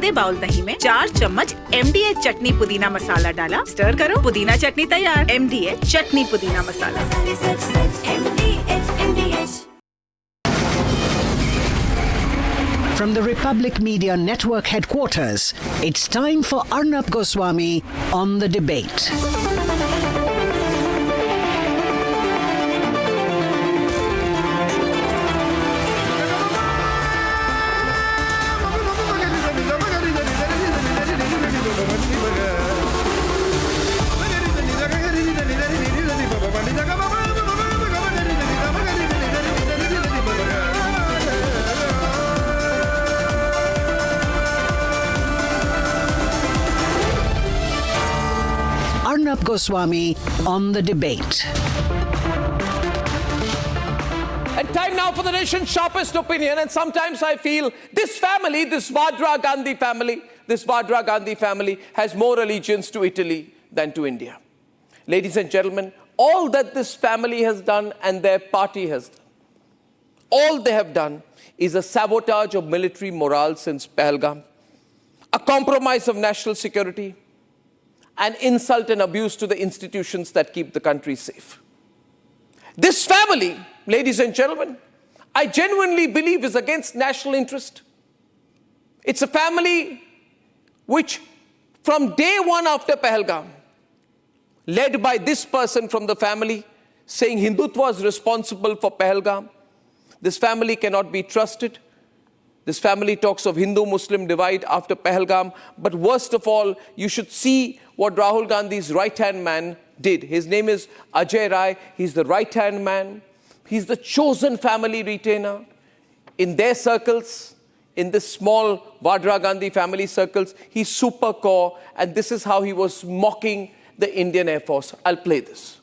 आधे बाउल दही में 4 चम्मच MDH चटनी पुदीना मसाला डाला, स्टर करो, पुदीना चटनी तैयार। MDH चटनी पुदीना मसाला। From the Republic Media Network headquarters, it's time for Arnab Goswami on the debate. Arnab Goswami on the debate. And time now for the nation's sharpest opinion. And sometimes I feel this family, this Vadra Gandhi family has more allegiance to Italy than to India. Ladies and gentlemen, all that this family has done and their party has done, all they have done is a sabotage of military morale since Pahalgam, a compromise of national security, an insult and abuse to the institutions that keep the country safe. This family, ladies and gentlemen, I genuinely believe is against national interest. It's a family which, from day one after Pahalgam, led by this person from the family, saying Hindutva is responsible for Pahalgam. This family cannot be trusted. This family talks of Hindu-Muslim divide after Pahalgam. But worst of all, you should see what Rahul Gandhi's right-hand man did. His name is Ajay Rai. He's the right-hand man. He's the chosen family retainer. In their circles, in this small Vadra Gandhi family circles, he's super core. And this is how he was mocking the Indian Air Force. I'll play this.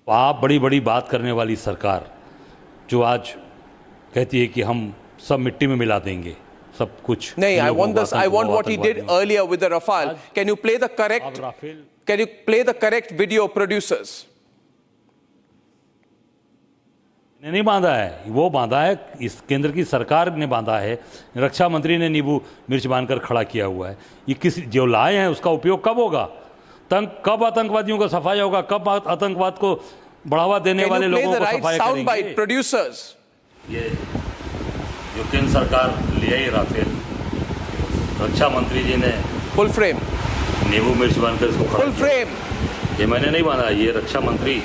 आप बड़ी बड़ी बात करने वाली सरकार जो आज कहती है कि हम सब मिट्टी में मिला देंगे सब कुछ नहीं I want what he did earlier with the Rafale. Can you play the correct video, producers? नहीं बांधा है, वो बांधा है इस केंद्र की सरकार ने बांधा है, रक्षा मंत्री ने नींबू मिर्च बांधकर खड़ा किया हुआ है। ये किस जो लाए हैं उसका उपयोग कब होगा? कब आतंकवादियों का सफाया होगा? कब आतंकवाद को बढ़ावा देने वाले लोगों को सफाया करेंगे? Producers. ये जो केंद्र सरकार ले आई राफेल, रक्षा मंत्री जी ने फुल फ्रेम नींबू मिर्च बांधकर इसको खड़ा फुल फ्रेम ये मैंने नहीं बांधा, ये रक्षा मंत्री,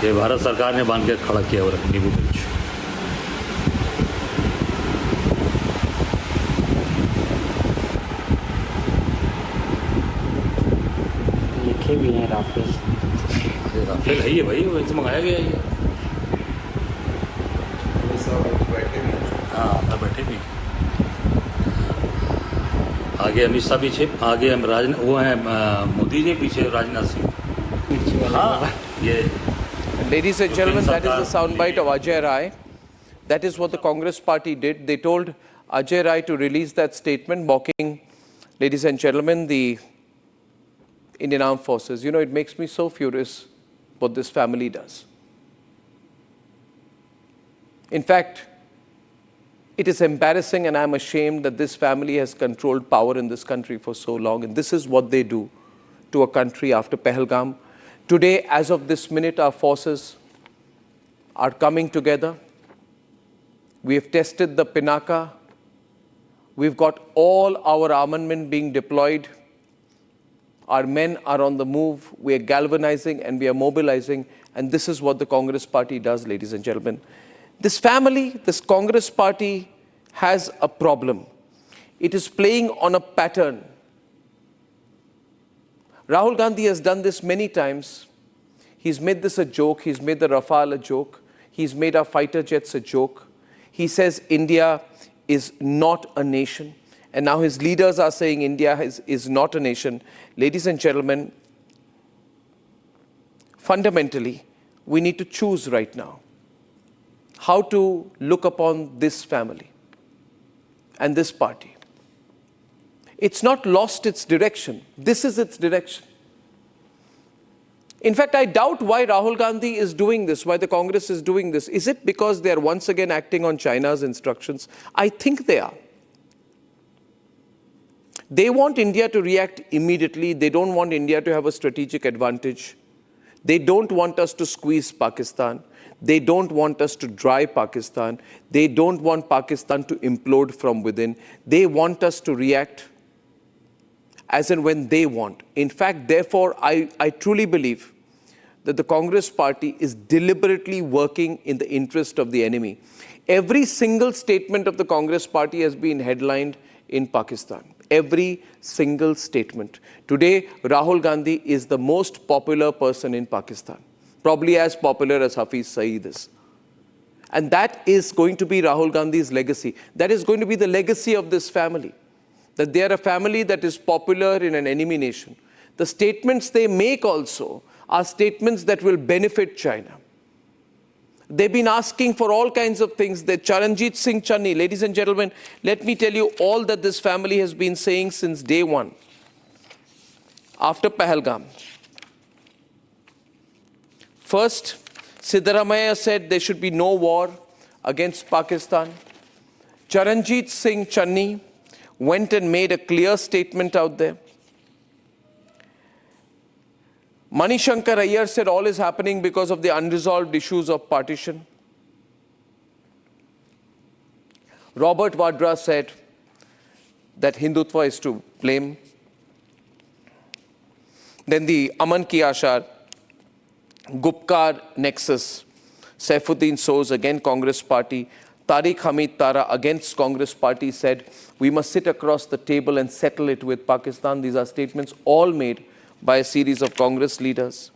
ये भारत सरकार ने बांध के खड़ा किया हुआ नींबू मिर्च। लिखे भी हैं राफेल। राफेल है ये भाई, वैसे मंगाया गया है ये। हाँ बैठे भी आगे अमित शाह पीछे, आगे वो हैं मोदी जी पीछे राजनाथ सिंह। हाँ ये Ladies and gentlemen, that is the soundbite of Ajay Rai. That is what the Congress party did. They told Ajay Rai to release that statement mocking, ladies and gentlemen, the Indian Armed Forces. You know, it makes me so furious what this family does. In fact, it is embarrassing and I'm ashamed that this family has controlled power in this country for so long. And this is what they do to a country after Pahalgam. Today, as of this minute, our forces are coming together. We have tested the Pinaka. We've got all our armament being deployed. Our men are on the move. We are galvanizing and we are mobilizing. And this is what the Congress party does, ladies and gentlemen. This family, this Congress party has a problem. It is playing on a pattern. Rahul Gandhi has done this many times. He's made this a joke. He's made the Rafale a joke. He's made our fighter jets a joke. He says India is not a nation. And now his leaders are saying India is not a nation. Ladies and gentlemen, fundamentally, we need to choose right now how to look upon this family and this party. It's not lost its direction. This is its direction. In fact, I doubt why Rahul Gandhi is doing this, why the Congress is doing this. Is it because they are once again acting on China's instructions? I think they are. They want India to react immediately. They don't want India to have a strategic advantage. They don't want us to squeeze Pakistan. They don't want us to dry Pakistan. They don't want Pakistan to implode from within. They want us to react as and when they want. In fact, therefore, I truly believe that the Congress party is deliberately working in the interest of the enemy. Every single statement of the Congress party has been headlined in Pakistan. Every single statement. Today, Rahul Gandhi is the most popular person in Pakistan. Probably as popular as Hafiz Saeed is. And that is going to be Rahul Gandhi's legacy. That is going to be the legacy of this family. That they are a family that is popular in an enemy nation. The statements they make also are statements that will benefit China. They've been asking for all kinds of things. The Charanjit Singh Channi, ladies and gentlemen, let me tell you all that this family has been saying since day one. After Pahalgam. First, Siddaramaiah said there should be no war against Pakistan. Charanjit Singh Channi went and made a clear statement out there. Manishankar Iyer said all is happening because of the unresolved issues of partition. Robert Vadra said that Hindutva is to blame. Then the Aman Ki Ashar, Gupkar Nexus, Saifuddin Soz, again Congress party, Tariq Hamid Tara against Congress party said, we must sit across the table and settle it with Pakistan. These are statements all made by a series of Congress leaders.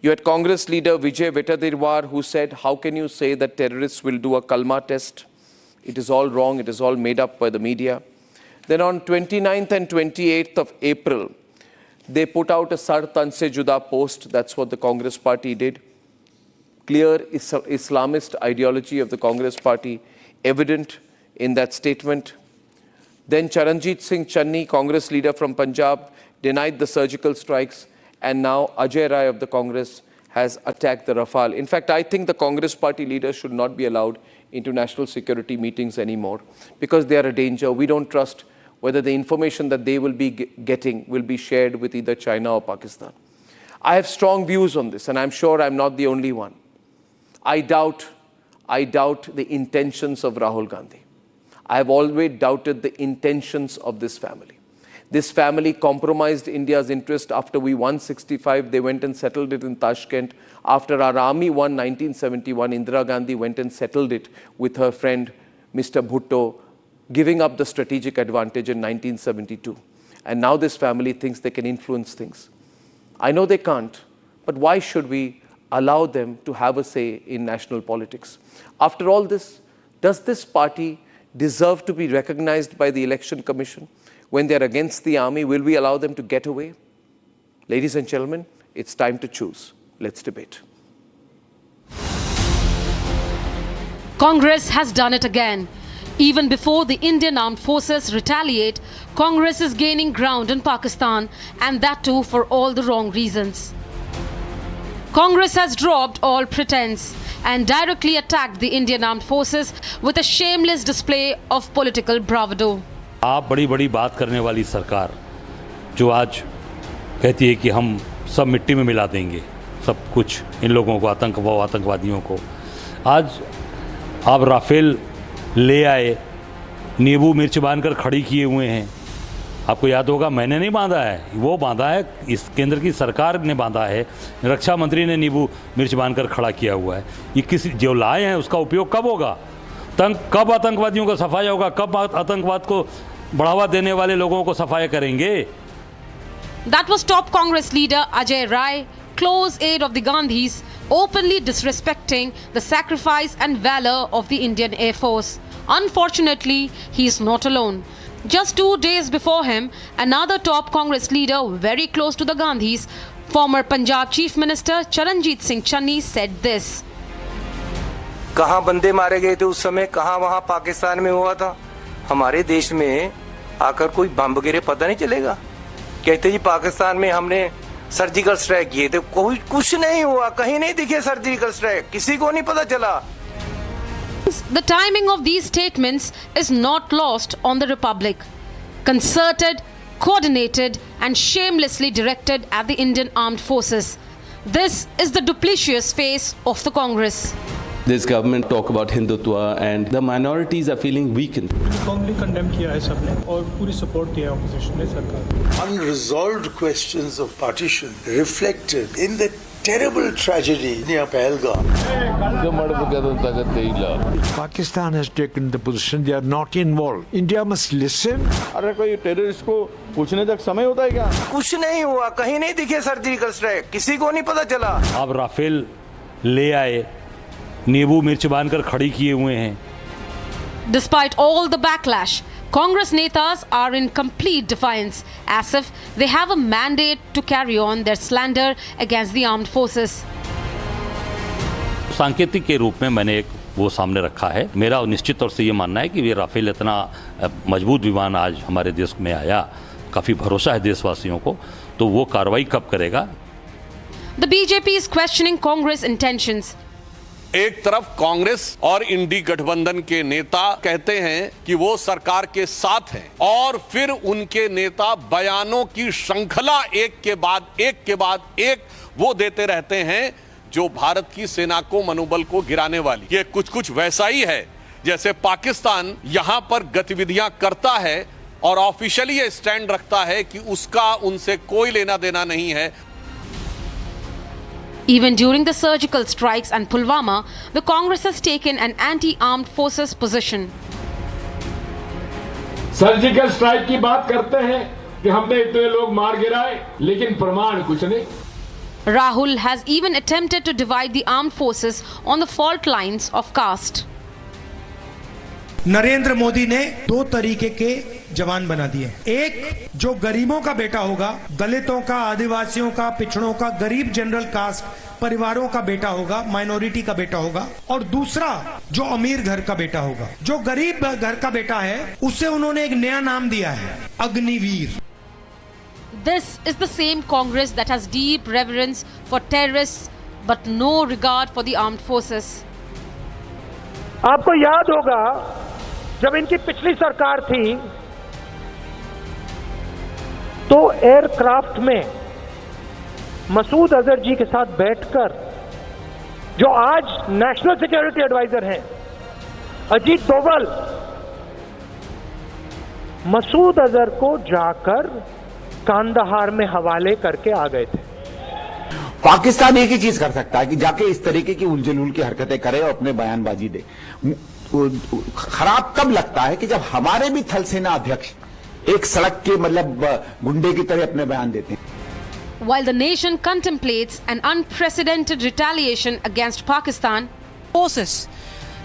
You had Congress leader Vijay Vetadirwar who said, how can you say that terrorists will do a Kalma test? It is all wrong. It is all made up by the media. Then on 29th and 28th of April, they put out a Sar Tan Se Juda post. That's what the Congress party did. Clear Islamist ideology of the Congress party evident in that statement. Then Charanjit Singh Channi, Congress leader from Punjab, denied the surgical strikes, and now Ajay Rai of the Congress has attacked the Rafale. In fact, I think the Congress party leaders should not be allowed into national security meetings anymore because they are a danger. We don't trust whether the information that they will be getting will be shared with either China or Pakistan. I have strong views on this, and I'm sure I'm not the only one. I doubt the intentions of Rahul Gandhi. I have always doubted the intentions of this family. This family compromised India's interest after we won 65. They went and settled it in Tashkent. After our army won 1971, Indira Gandhi went and settled it with her friend, Mr. Bhutto, giving up the strategic advantage in 1972. And now this family thinks they can influence things. I know they can't, but why should we allow them to have a say in national politics? After all this, does this party deserve to be recognized by the Election Commission? When they're against the army, will we allow them to get away? Ladies and gentlemen, it's time to choose. Let's debate. Congress has done it again. Even before the Indian armed forces retaliate, Congress is gaining ground in Pakistan, and that too for all the wrong reasons. Congress has dropped all pretense and directly attacked the Indian armed forces with a shameless display of political bravado. आप बड़ी बड़ी बात करने वाली सरकार जो आज कहती है कि हम सब मिट्टी में मिला देंगे सब कुछ इन लोगों को आतंकवादियों को, आज आप राफेल ले आए, नींबू मिर्च बांधकर खड़ी किए हुए हैं। आपको याद होगा मैंने नहीं बांधा है, वो बांधा है, इस केंद्र की सरकार ने बांधा है, रक्षा मंत्री ने नींबू मिर्च बांधकर खड़ा किया हुआ है। ये किसी जो लाए हैं उसका उपयोग कब होगा? कब आतंकवादियों का सफाया होगा? कब आतंकवाद को बढ़ावा देने वाले लोगों को सफाया करेंगे? That was top Congress leader Ajay Rai, close aide of the Gandhis, openly disrespecting the sacrifice and valor of the Indian Air Force. Unfortunately, he is not alone. Just 2 days before him, another top Congress leader very close to the Gandhis, former Punjab Chief Minister Charanjit Singh Channi said this. कहाँ बंदे मारे गए थे उस समय, कहाँ वहाँ पाकिस्तान में हुआ था? हमारे देश में आकर कोई बम गिरे पता नहीं चलेगा? कहते जी पाकिस्तान में हमने सर्जिकल स्ट्राइक किए थे, कोई कुछ नहीं हुआ, कहीं नहीं दिखे सर्जिकल स्ट्राइक, किसी को नहीं पता चला। The timing of these statements is not lost on the Republic. Concerted, coordinated, and shamelessly directed at the Indian armed forces. This is the duplicitous face of the Congress. This government talk about Hindutva and the minorities are feeling weakened. Strongly condemn किया है सबने और पूरी support किया है opposition ने सरकार। Unresolved questions of partition reflected in the terrible tragedy near Pahalgam. Pakistan has taken the position they are not involved. India must listen. अरे कोई टेररिस्ट को पूछने तक समय होता है क्या? कुछ नहीं हुआ, कहीं नहीं दिखे सर्जिकल स्ट्राइक, किसी को नहीं पता चला। आप राफेल ले आए, नींबू मिर्च बांधकर खड़ी किए हुए हैं। Despite all the backlash, Congress netas are in complete defiance, as if they have a mandate to carry on their slander against the armed forces. सांकेतिक के रूप में मैंने एक वो सामने रखा है। मेरा निश्चित तौर से ये मानना है कि ये राफेल इतना मजबूत विमान आज हमारे देश में आया, काफ़ी भरोसा है देशवासियों को, तो वो कार्रवाई कब करेगा? The BJP is questioning Congress intentions. एक तरफ कांग्रेस और इंडी गठबंधन के नेता कहते हैं कि वो सरकार के साथ हैं और फिर उनके नेता बयानों की श्रृंखला एक के बाद एक वो देते रहते हैं जो भारत की सेना को मनोबल को गिराने वाली। ये कुछ वैसा ही है जैसे पाकिस्तान यहां पर गतिविधियां करता है और ऑफिशियली ये स्टैंड रखता है कि उसका उनसे कोई लेना देना नहीं है। Even during the surgical strikes and Pulwama, the Congress has taken an anti-armed forces position. Surgical strike की बात करते हैं कि हमने इतने लोग मार गिराए, लेकिन प्रमाण कुछ नहीं। Rahul has even attempted to divide the armed forces on the fault lines of caste. Narendra Modi ने दो तरीके के जवान बना दिए। एक जो गरीबों का बेटा होगा, दलितों का, आदिवासियों का, पिछड़ों का, गरीब जनरल कास्ट परिवारों का बेटा होगा, माइनॉरिटी का बेटा होगा, और दूसरा जो अमीर घर का बेटा होगा। जो गरीब घर का बेटा है उसे उन्होंने एक नया नाम दिया है, Agniveer. This is the same Congress that has deep reverence for terrorists but no regard for the armed forces. आपको याद होगा जब इनकी पिछली सरकार थी तो एयरक्राफ्ट में मसूद अजहर जी के साथ बैठकर जो आज नेशनल सिक्योरिटी एडवाइजर हैं अजीत डोभाल, मसूद अजहर को जाकर कांदाहार में हवाले करके आ गए थे। पाकिस्तान एक ही चीज कर सकता है कि जाके इस तरीके की उलझुल की हरकतें करे और अपने बयानबाजी दे। खराब कब लगता है कि जब हमारे भी थल सेना अध्यक्ष एक सड़क के मतलब गुंडे की तरह अपने बयान देते हैं। While the nation contemplates an unprecedented retaliation against Pakistan, forces,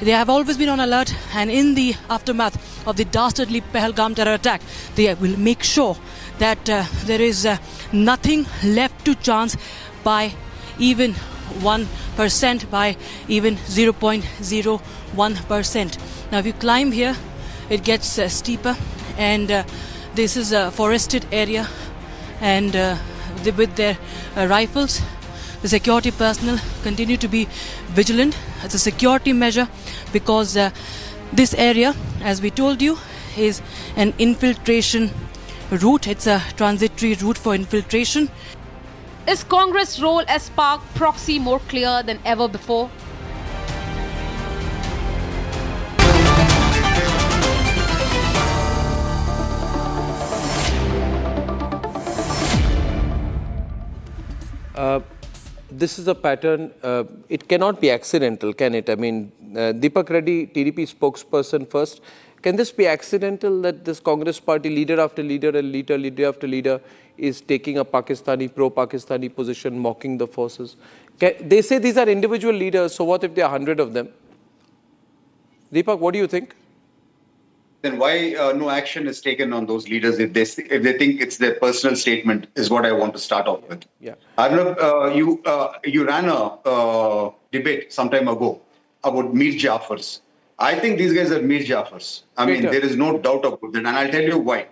they have always been on alert, and in the aftermath of the dastardly Pahalgam terror attack, they will make sure that there is nothing left to chance by even 1%, by even 0.01%. Now if you climb here, it gets steeper, and this is a forested area, and with their rifles, the security personnel continue to be vigilant. It's a security measure because this area, as we told you, is an infiltration route. It's a transitory route for infiltration. Is Congress' role as proxy more clear than ever before? This is a pattern. It cannot be accidental, can it? I mean, Deepak Reddy, TDP spokesperson first. Can this be accidental that this Congress party leader after leader and leader after leader is taking a pro-Pakistani position, mocking the forces? They say these are individual leaders, so what if there are 100 of them? Deepak, what do you think? Then why no action is taken on those leaders if they think it's their personal statement is what I want to start off with. Yeah. Arnab, you ran a debate some time ago about Mir Jafars. I think these guys are Mir Jafars. I mean, there is no doubt about that, and I'll tell you why.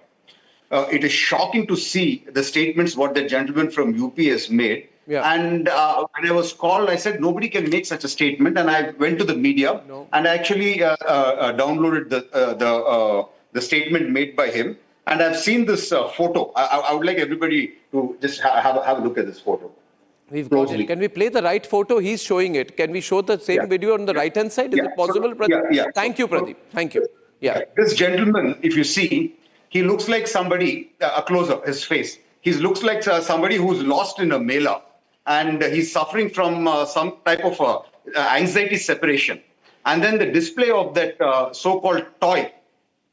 it is shocking to see the statements what the gentleman from UP has made. Yeah. And when I was called, I said, nobody can make such a statement. And I went to the media and actually downloaded the statement made by him. And I've seen this photo. I would like everybody to just have a look at this photo. We've got it. Can we play the right photo? He's showing it. Can we show the same video on the right-hand side? Is it possible, Pradeep? Yeah. Thank you, Pradeep. Thank you. Yeah. This gentleman, if you see, he looks like somebody, a close-up, his face. He looks like somebody who's lost in a mela. And he's suffering from some type of anxiety separation. And then the display of that so-called toy,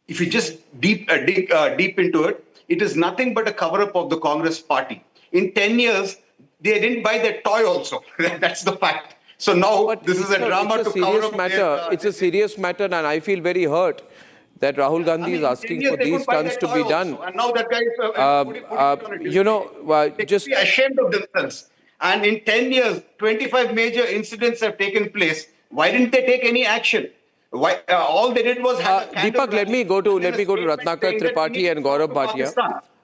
if you just dig deep into it, it is nothing but a cover-up of the Congress party. In 10 years, they didn't buy that toy also. That's the fact. So now this is a drama to cover up matter. It's a serious matter, and I feel very hurt that Rahul Gandhi is asking for these stunts to be done. And now that guy is just ashamed of themselves. And in 10 years, 25 major incidents have taken place. Why didn't they take any action? Why all they did was have Deepak, let me go to Ratnakar Tripathi and Gaurav Bhatia.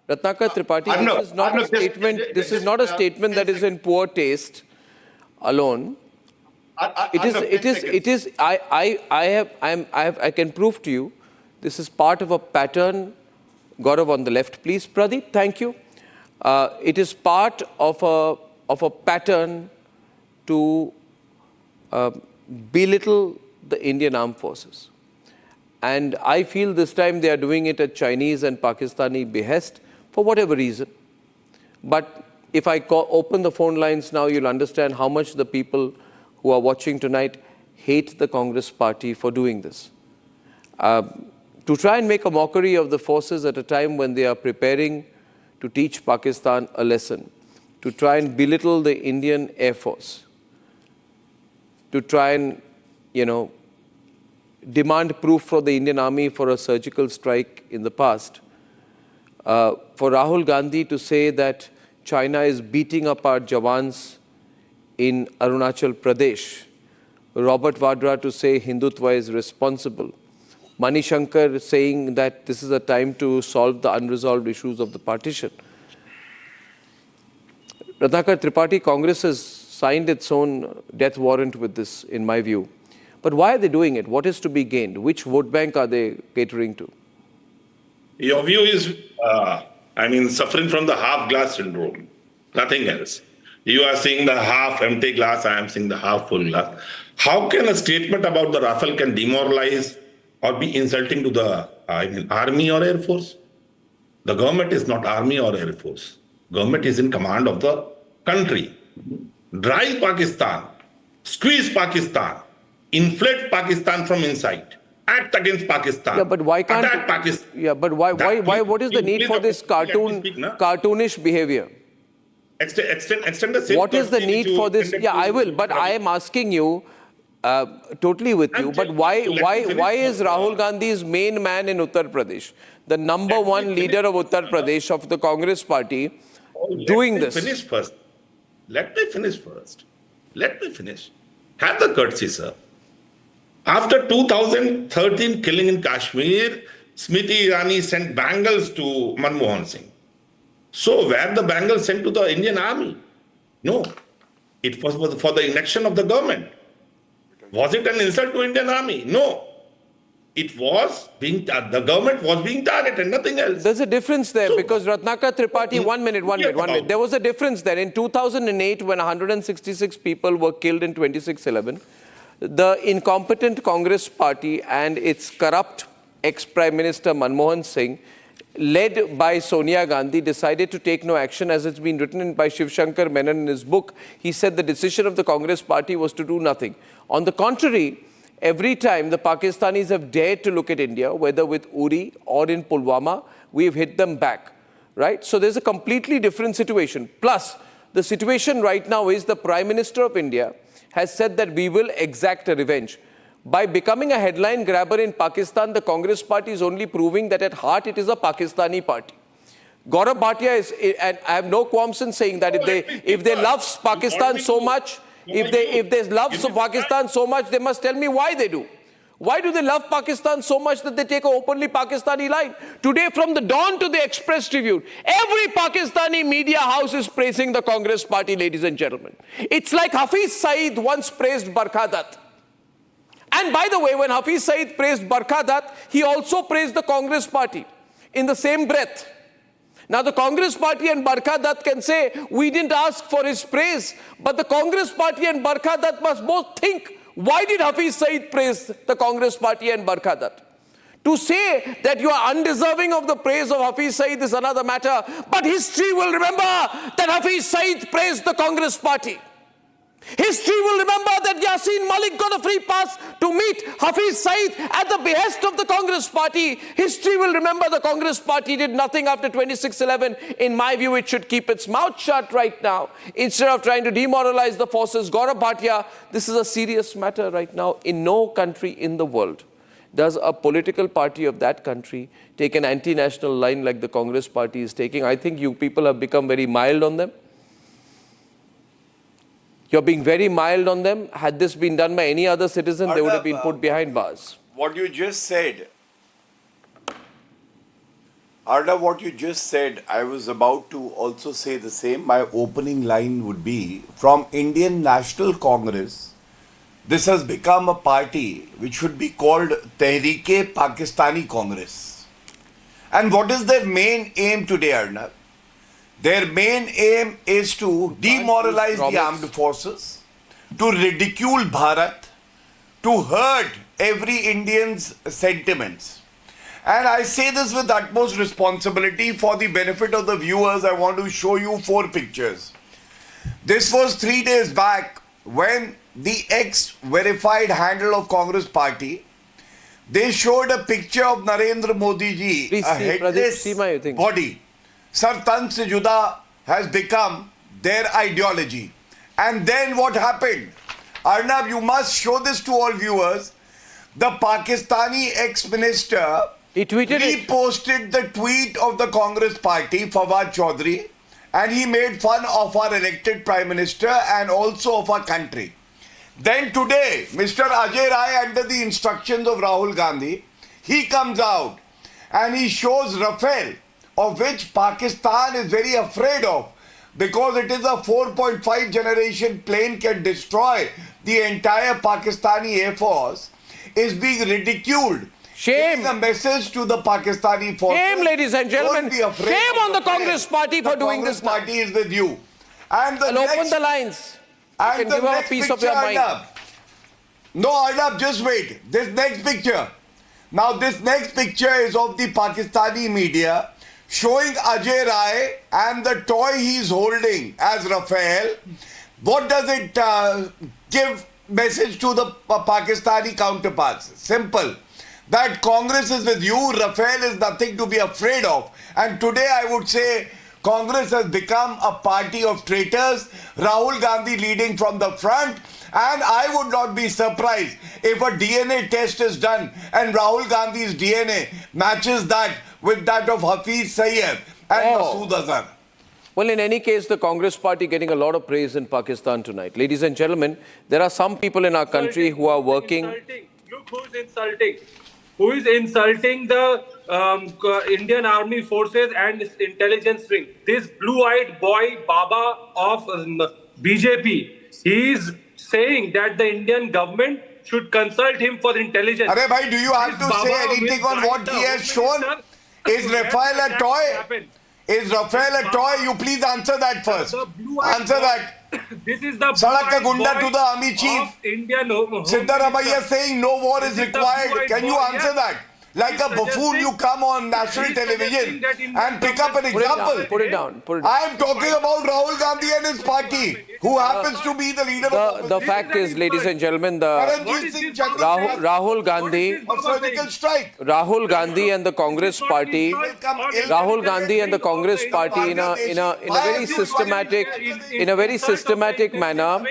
Ratnakar Tripathi, this is not a statement. This is not a statement that is in poor taste alone. It is. I can prove to you. This is part of a pattern. Gaurav on the left, please. Pradeep, thank you. It is part of a pattern to belittle the Indian armed forces. And I feel this time they are doing it at Chinese and Pakistani behest for whatever reason. But if I open the phone lines now, you'll understand how much the people who are watching tonight hate the Congress party for doing this. To try and make a mockery of the forces at a time when they are preparing to teach Pakistan a lesson, to try and belittle the Indian Air Force, to try and, demand proof for the Indian Army for a surgical strike in the past. For Rahul Gandhi to say that China is beating up our Jawans in Arunachal Pradesh, Robert Vadra to say Hindutva is responsible, Mani Shankar saying that this is a time to solve the unresolved issues of the partition. Ratnakar Tripathi, Congress has signed its own death warrant with this, in my view. But why are they doing it? What is to be gained? Which vote bank are they catering to? Your view is, suffering from the half-glass syndrome, nothing else. You are seeing the half-empty glass, I am seeing the half-full glass. How can a statement about the Rafale can demoralize or be insulting to the Army or Air Force? The government is not Army or Air Force. Government is in command of the country. Drive Pakistan, squeeze Pakistan, inflate Pakistan from inside, act against Pakistan. Yeah, but why can't attack Pakistan? Yeah, but why? What is the need for this cartoonish behavior? Extend the same. What is the need for this? Yeah, I will. But I am asking you, totally with you. But why is Rahul Gandhi's main man in Uttar Pradesh, the number one leader of Uttar Pradesh of the Congress party, doing this? Let me finish first. Have the courtesy, sir. After 2013 killing in Kashmir, Smriti Irani sent bangles to Manmohan Singh. So were the bangles sent to the Indian Army? No. It was for the election of the government. Was it an insult to Indian Army? No. It was the government was being targeted, nothing else. There's a difference there because Ratnakar Tripathi, one minute. There was a difference there. In 2008, when 166 people were killed in 26/11, the incompetent Congress party and its corrupt ex-Prime Minister Manmohan Singh, led by Sonia Gandhi, decided to take no action. As it's been written by Shiv Shankar Menon in his book, he said the decision of the Congress party was to do nothing. On the contrary, every time the Pakistanis have dared to look at India, whether with Uri or in Pulwama, we've hit them back, right? So there's a completely different situation. Plus, the situation right now is the Prime Minister of India has said that we will exact a revenge. By becoming a headline grabber in Pakistan, the Congress party is only proving that at heart it is a Pakistani party. Gaurav Bhatia is, and I have no qualms in saying that if they love Pakistan so much, if they love Pakistan so much, they must tell me why they do. Why do they love Pakistan so much that they take an openly Pakistani line? Today, from the Dawn to the Express Tribune, every Pakistani media house is praising the Congress party, ladies and gentlemen. It's like Hafiz Saeed once praised Barkha Dutt. And by the way, when Hafiz Saeed praised Barkha Dutt, he also praised the Congress party in the same breath. Now, the Congress party and Barkha Dutt can say, we didn't ask for his praise, but the Congress party and Barkha Dutt must both think, why did Hafiz Saeed praise the Congress party and Barkha Dutt? To say that you are undeserving of the praise of Hafiz Saeed is another matter, but history will remember that Hafiz Saeed praised the Congress party. History will remember that Yasin Malik got a free pass to meet Hafiz Saeed at the behest of the Congress party. History will remember the Congress party did nothing after 26/11. In my view, it should keep its mouth shut right now instead of trying to demoralize the forces. Gaurav Bhatia, this is a serious matter right now. In no country in the world does a political party of that country take an anti-national line like the Congress party is taking. I think you people have become very mild on them. You're being very mild on them. Had this been done by any other citizen, they would have been put behind bars. What you just said, Arnab, what you just said, I was about to also say the same. My opening line would be, from Indian National Congress, this has become a party which should be called Tehreek-e-Pakistani Congress. And what is their main aim today, Arnab? Their main aim is to demoralize the armed forces, to ridicule Bharat, to hurt every Indian's sentiments. And I say this with utmost responsibility. For the benefit of the viewers, I want to show you 4 pictures. This was 3 days back when the ex-verified handle of Congress party, they showed a picture of Narendra Modi ji, a headless body. Sir Tan Se Juda has become their ideology. And then what happened? Arnab, you must show this to all viewers. The Pakistani ex-minister reposted the tweet of the Congress party, Fawad Chaudhry, and he made fun of our elected Prime Minister and also of our country. Then today, Mr. Ajay Rai, under the instructions of Rahul Gandhi, he comes out and he shows Rafale, of which Pakistan is very afraid of, because it is a 4.5 generation plane, can destroy the entire Pakistani Air Force, is being ridiculed. Shame. It is a message to the Pakistani forces. Shame, ladies and gentlemen. Shame on the Congress party for doing this now. The Congress party is with you. And the next, open the lines. And you can the give her a next piece picture, of your mind. Arnab. No, Arnab, just wait. This next picture. Now, this next picture is of the Pakistani media showing Ajay Rai and the toy he's holding as Rafale. What does it give message to the Pakistani counterparts? Simple. That Congress is with you, Rafale is nothing to be afraid of. And today I would say Congress has become a party of traitors, Rahul Gandhi leading from the front. And I would not be surprised if a DNA test is done and Rahul Gandhi's DNA matches that with that of Hafiz Saeed and Masood Azhar. Well, in any case, the Congress party getting a lot of praise in Pakistan tonight. Ladies and gentlemen, there are some people in our country who are working. Look who's insulting. Who is insulting the Indian Army Forces and intelligence wing? This blue-eyed boy, Baba of BJP, he is saying that the Indian government should consult him for intelligence. Arey bhai, do you have to say anything on what he has shown? Is Rafale a toy? Is Rafale a toy? You please answer that first. Answer that. This is the Sadak ka gunda to the army chief. Siddharamaiah saying no war is required. Can you answer that? Like a buffoon, you come on national television and pick up an example. Put it down. I am talking about Rahul Gandhi and his party, who happens to be the leader of the fact is, ladies and gentlemen, Rahul Gandhi, Rahul Gandhi and the Congress party, Rahul Gandhi and the Congress party in a very systematic manner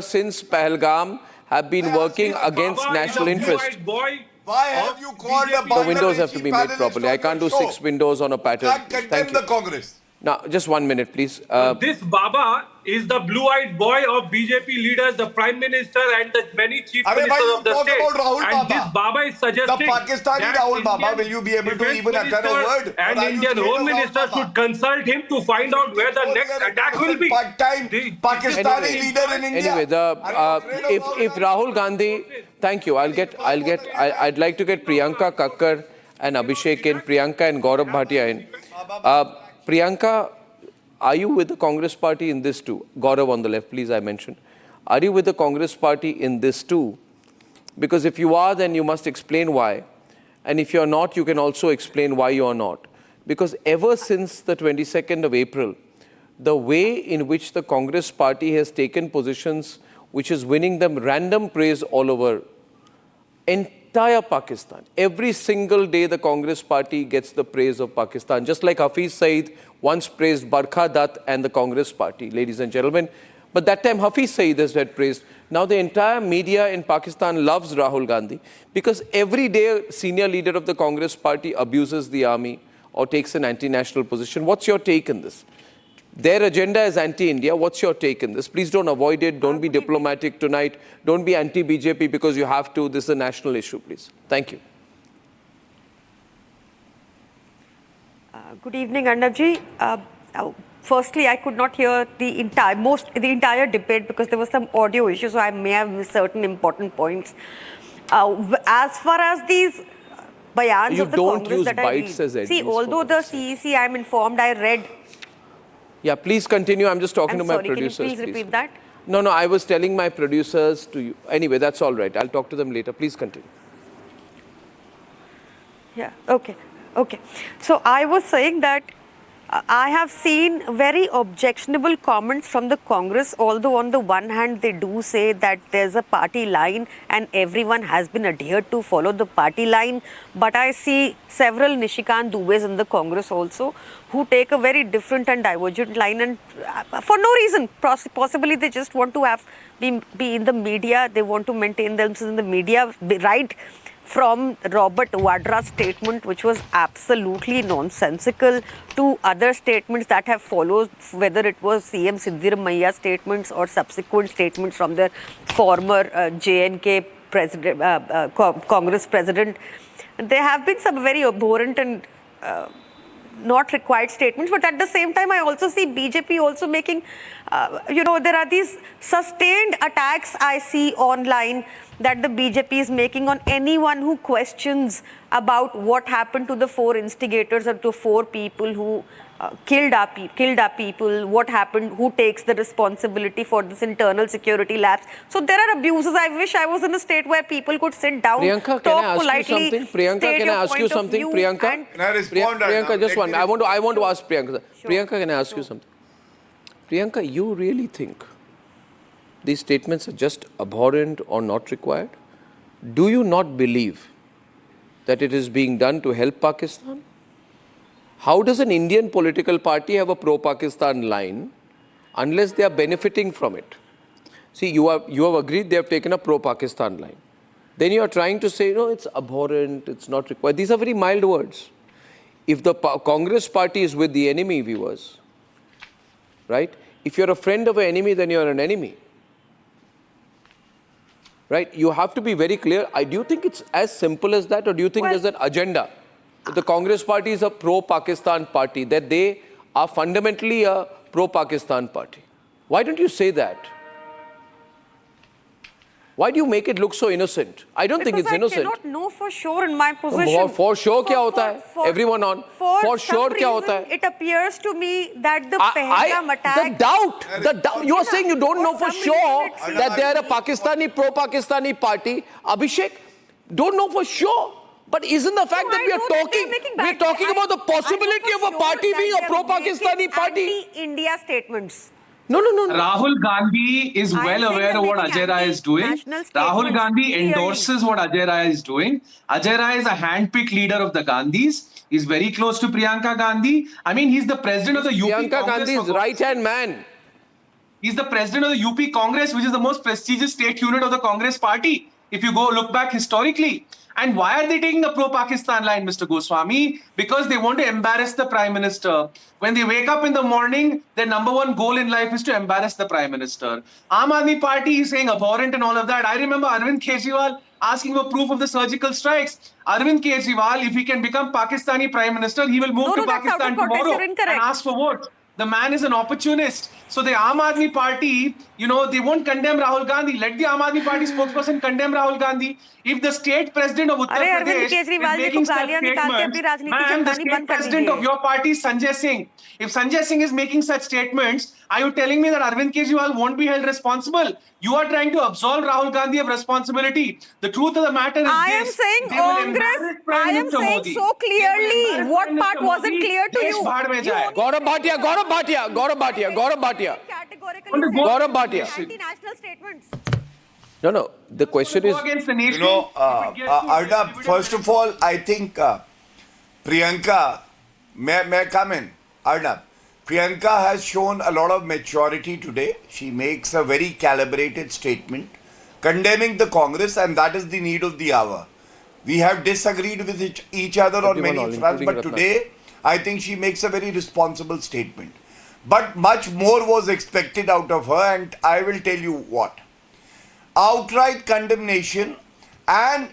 since Pahalgam have been working against national interest. Why have you called a The windows have to be made properly. I can't do 6 windows on a pattern. Condemn the Congress. Now, just 1 minute, please. This Baba is the blue-eyed boy of BJP leaders, the Prime Minister and the many chief ministers of the state. And this Baba is suggesting the Pakistani that Rahul Indian Baba, will you be able to Defence even utter a Minister word? and Indian Home Minister should consult him to find out where the next attack will be. Part-time Pakistani leader in India. Anyway, if Rahul Gandhi, thank you. I'd like to get Priyanka Kakkar and Abhishek in, Priyanka and Gaurav Bhatia in. Priyanka, are you with the Congress party in this too? Gaurav on the left, please, I mentioned. Are you with the Congress party in this too? Because if you are, then you must explain why. And if you're not, you can also explain why you're not. Because ever since the 22nd of April, the way in which the Congress party has taken positions which is winning them random praise all over entire Pakistan. Every single day the Congress party gets the praise of Pakistan. Just like Hafiz Saeed once praised Barkha Dutt and the Congress party, ladies and gentlemen. But that time Hafiz Saeed has had praised. Now the entire media in Pakistan loves Rahul Gandhi because every day a senior leader of the Congress party abuses the army or takes an anti-national position. What's your take in this? Their agenda is anti-India. What's your take in this? Please don't avoid it. Don't be diplomatic tonight. Don't be anti-BJP because you have to. This is a national issue, please. Thank you. Good evening, Arnabji. Firstly, I could not hear the entire debate because there was some audio issue, so I may have missed certain important points. As far as these bayans of the Congress that I read, see, although the CEC, I'm informed, I read. Yeah, please continue. I'm just talking to my producers. Can you please repeat that? No, I was telling my producers to you. Anyway, that's all right. I'll talk to them later. Please continue. Yeah, okay. So I was saying that I have seen very objectionable comments from the Congress, although on the one hand they do say that there's a party line and everyone has been adhered to follow the party line. But I see several Nishikant Dubes in the Congress also who take a very different and divergent line, and for no reason. Possibly they just want to be in the media. They want to maintain themselves in the media, right? From Robert Vadra's statement, which was absolutely nonsensical, to other statements that have followed, whether it was CM Siddaramaiah statements or subsequent statements from their former JNK president, Congress president. There have been some very abhorrent and not required statements, but at the same time I also see BJP also making, there are these sustained attacks I see online that the BJP is making on anyone who questions about what happened to the 4 instigators or to 4 people who killed our people, what happened, who takes the responsibility for this internal security lapse. So there are abuses. I wish I was in a state where people could sit down, Priyanka, talk politely, can I ask you something? Priyanka, can I respond? Priyanka, just one. I want to ask Priyanka. Sure. Priyanka, can I ask you something? Priyanka, you really think these statements are just abhorrent or not required? Do you not believe that it is being done to help Pakistan? How does an Indian political party have a pro-Pakistan line unless they are benefiting from it? See, you have agreed they have taken a pro-Pakistan line. Then you are trying to say, no, it's abhorrent, it's not required. These are very mild words. If the Congress party is with the enemy, viewers, right? If you're a friend of an enemy, then you're an enemy. Right? You have to be very clear. Do you think it's as simple as that, or do you think there's an agenda? The Congress party is a pro-Pakistan party, that they are fundamentally a pro-Pakistan party. Why don't you say that? Why do you make it look so innocent? I don't think it's innocent. I cannot know for sure in my position. For sure क्या होता है? Everyone on. For sure क्या होता है? It appears to me that the Pahalgam attack. The doubt. You are saying you don't know for sure that they are a Pakistani, pro-Pakistani party. Abhishek, don't know for sure. But isn't the fact that we're talking about the possibility of a party being a pro-Pakistani party? Anti-India statements. No. Rahul Gandhi is well aware of what Ajay Rai is doing. Rahul Gandhi endorses what Ajay Rai is doing. Ajay Rai is a hand-picked leader of the Gandhis. He's very close to Priyanka Gandhi. I mean, he's the president of the UP Congress. Priyanka Gandhi is right-hand man. He's the president of the UP Congress, which is the most prestigious state unit of the Congress party, if you go look back historically. And why are they taking a pro-Pakistan line, Mr. Goswami? Because they want to embarrass the Prime Minister. When they wake up in the morning, their number one goal in life is to embarrass the Prime Minister. Aam Aadmi Party is saying abhorrent and all of that. I remember Arvind Kejriwal asking for proof of the surgical strikes. Arvind Kejriwal, if he can become Pakistani Prime Minister, he will move to Pakistan tomorrow and ask for votes. The man is an opportunist. So the Aam Aadmi Party, they won't condemn Rahul Gandhi. Let the Aam Aadmi Party spokesperson condemn Rahul Gandhi. If the state president of Uttar Pradesh is making such statements, ma'am, the state president of your party is Sanjay Singh. If Sanjay Singh is making such statements, are you telling me that Arvind Kejriwal won't be held responsible? You are trying to absolve Rahul Gandhi of responsibility. The truth of the matter is I am saying so clearly. What part wasn't clear to you? Gaurav Bhatia. Anti-national statements. No. The question is... Arnab, first of all, I think Priyanka, may I come in? Arnab, Priyanka has shown a lot of maturity today. She makes a very calibrated statement condemning the Congress, and that is the need of the hour. We have disagreed with each other on many fronts, but today I think she makes a very responsible statement. But much more was expected out of her, and I will tell you what. Outright condemnation, and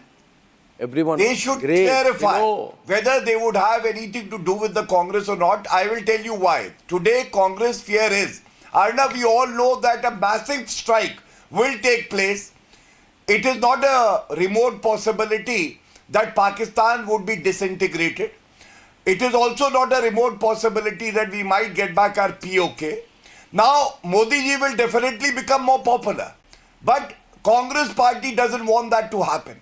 they should clarify whether they would have anything to do with the Congress or not. I will tell you why. Today, Congress fear is, Arnab, we all know that a massive strike will take place. It is not a remote possibility that Pakistan would be disintegrated. It is also not a remote possibility that we might get back our POK. Now, Modi ji will definitely become more popular. But Congress party doesn't want that to happen.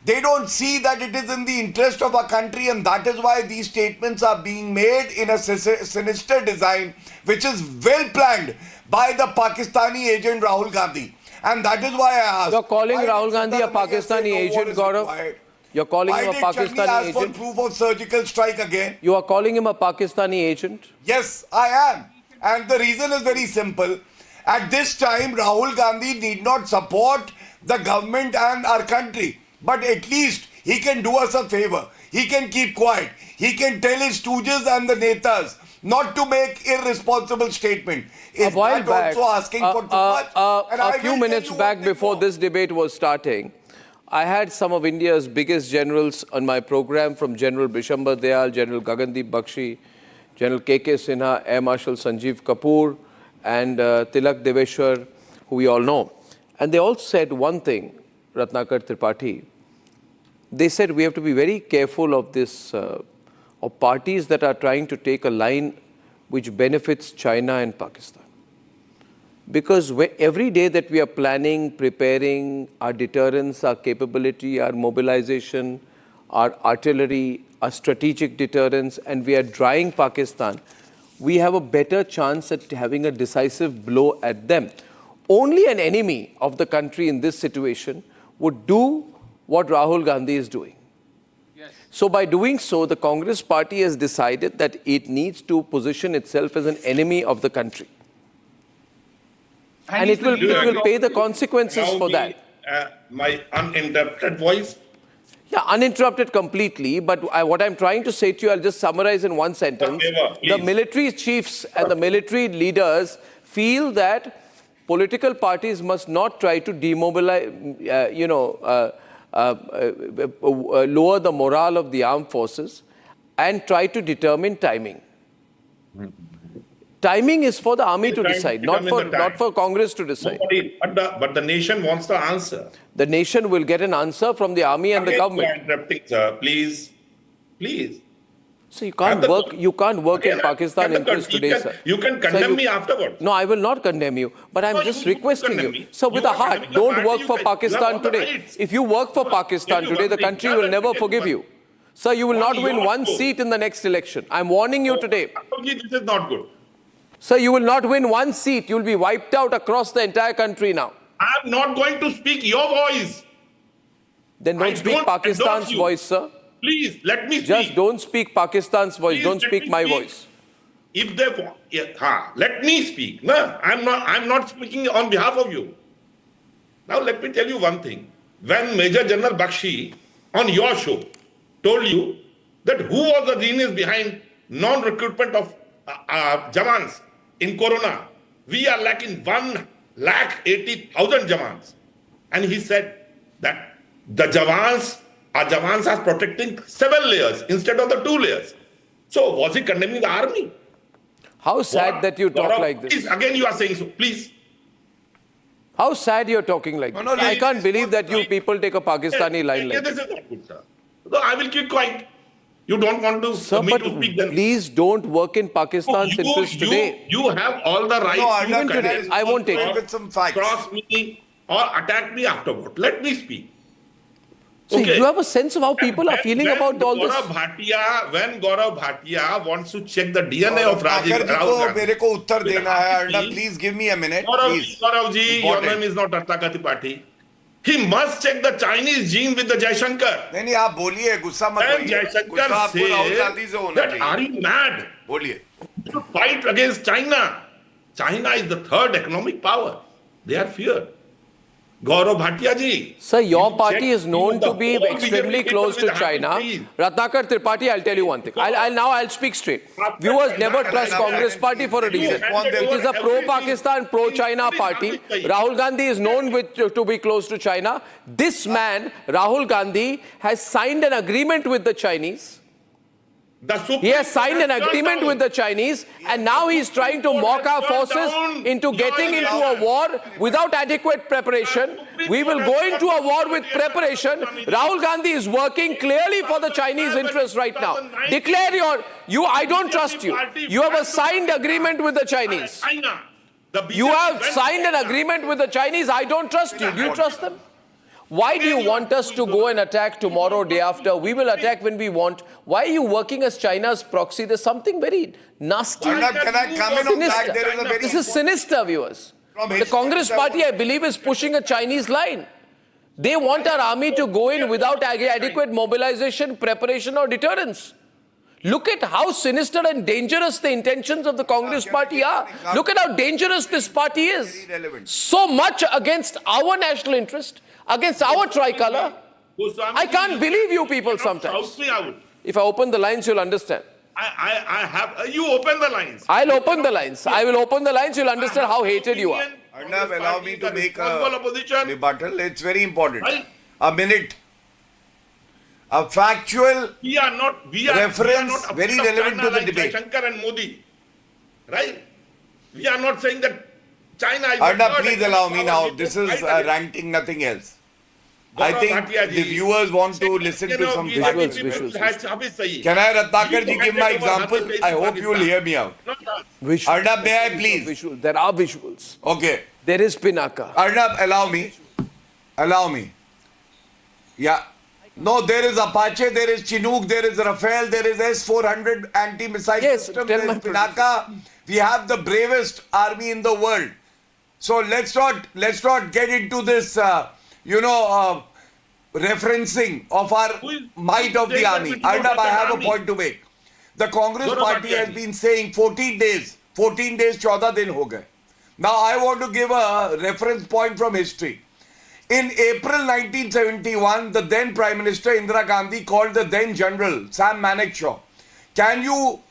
They don't see that it is in the interest of our country, and that is why these statements are being made in a sinister design, which is well planned by the Pakistani agent Rahul Gandhi. And that is why I asked. You're calling Rahul Gandhi a Pakistani agent, Gaurav? You're calling him a Pakistani agent? Why did Chutney ask for proof of surgical strike again? You are calling him a Pakistani agent? Yes, I am. And the reason is very simple. At this time, Rahul Gandhi need not support the government and our country. But at least he can do us a favor. He can keep quiet. He can tell his stooges and the netas not to make irresponsible statement. Is that also asking for too much? A few minutes back, before this debate was starting, I had some of India's biggest generals on my program, from General Bishambar Dayal, General Gagandeep Bakshi, General K.K. Sinha, Air Marshal Sanjeev Kapoor, and Tilak Deveshwar, who we all know. And they all said one thing, Ratnakar Tripathi. They said we have to be very careful of this, of parties that are trying to take a line which benefits China and Pakistan. Because every day that we are planning, preparing our deterrence, our capability, our mobilization, our artillery, our strategic deterrence, and we are drying Pakistan, we have a better chance at having a decisive blow at them. Only an enemy of the country in this situation would do what Rahul Gandhi is doing. Yes. So by doing so, the Congress party has decided that it needs to position itself as an enemy of the country. And it will pay the consequences for that. My uninterrupted voice? Yeah, uninterrupted completely. But what I'm trying to say to you, I'll just summarize in one sentence. The military chiefs and the military leaders feel that political parties must not try to demobilize, lower the morale of the armed forces and try to determine timing. Timing is for the army to decide, not for Congress to decide. But the nation wants the answer. The nation will get an answer from the army and the government. Interrupting, sir. Please. So you can't work in Pakistan interest today, sir. You can condemn me afterwards. No, I will not condemn you, but I'm just requesting you. So with a heart, don't work for Pakistan today. If you work for Pakistan today, the country will never forgive you. Sir, you will not win one seat in the next election. I'm warning you today. This is not good. Sir, you will not win one seat. You will be wiped out across the entire country now. I'm not going to speak your voice. Then don't speak Pakistan's voice, sir. Please, let me speak. Just don't speak Pakistan's voice. Please, don't speak my voice. If they want, let me speak. No, I'm not speaking on behalf of you. Now let me tell you one thing. When Major General Bakshi on your show told you that who was the genius behind non-recruitment of Jawans in Corona. We are lacking 1,80,000 Jawans. And he said that the Jawans are protecting 7 layers instead of the 2 layers. So was he condemning the army? How sad that you talk like this. Please, again you are saying so, please. How sad you're talking like this. I can't believe that you people take a Pakistani line like this. This is not good, sir. So I will keep quiet. You don't want to sir, me to speak then. Please don't work in Pakistan's interest today. You have all the right even today. I won't take it. With some facts. Cross me or attack me afterward. Let me speak. See, you have a sense of how people are feeling about all this. When Gaurav Bhatia wants to check the DNA of Rajiv Gandhi. मेरे को उत्तर देना है Arnab, please give me a minute. Gaurav ji, your name is not Ratnakar Tripathi. He must check the Chinese gene with the Jaishankar. नहीं आप बोलिए गुस्सा मत होइए. Jaishankar says that are you mad? बोलिए. To fight against China. China is the 3rd economic power. They are feared. Gaurav Bhatia ji. Sir, your party is known to be extremely close to China. Ratnakar Tripathi, I'll tell you one thing. I'll speak straight. Viewers never trust Congress party for a reason. It is a pro-Pakistan, pro-China party. Rahul Gandhi is known to be close to China. This man, Rahul Gandhi, has signed an agreement with the Chinese. He has signed an agreement with the Chinese, and now he's trying to mock our forces into getting into a war without adequate preparation. We will go into a war with preparation. Rahul Gandhi is working clearly for the Chinese interests right now. Declare I don't trust you. You have a signed agreement with the Chinese. You have signed an agreement with the Chinese. I don't trust you. Do you trust them? Why do you want us to go and attack tomorrow, day after? We will attack when we want. Why are you working as China's proxy? There's something very nasty. Can I come in on that? There is a very this is sinister, viewers. The Congress party, I believe, is pushing a Chinese line. They want our army to go in without adequate mobilization, preparation or deterrence. Look at how sinister and dangerous the intentions of the Congress party are. Look at how dangerous this party is. So much against our national interest, against our tricolor. I can't believe you people sometimes. If I open the lines, you'll understand. You open the lines. I'll open the lines. I will open the lines. You'll understand how hated you are. Arnab, allow me to make a rebuttal. It's very important. A minute. A factual reference, very relevant to the debate. Shankar and Modi, right? We are not saying that China is... Arnab, please allow me now. This is ranting, nothing else. I think the viewers want to listen to some visuals. Can I, Ratnakar ji, give my example? I hope you will hear me out. Arnab, may I please? There are visuals. Okay. There is Pinaka. Arnab, allow me. Allow me. Yeah. No, there is Apache, there is Chinook, there is Rafale, there is S-400 anti-missile system, there is Pinaka. We have the bravest army in the world. So let's not get into this, referencing of our might of the army. Arnab, I have a point to make. The Congress party has been saying 14 days, 14 din ho gaye. Now I want to give a reference point from history. In April 1971, the then Prime Minister Indira Gandhi called the then General Sam Manekshaw, can you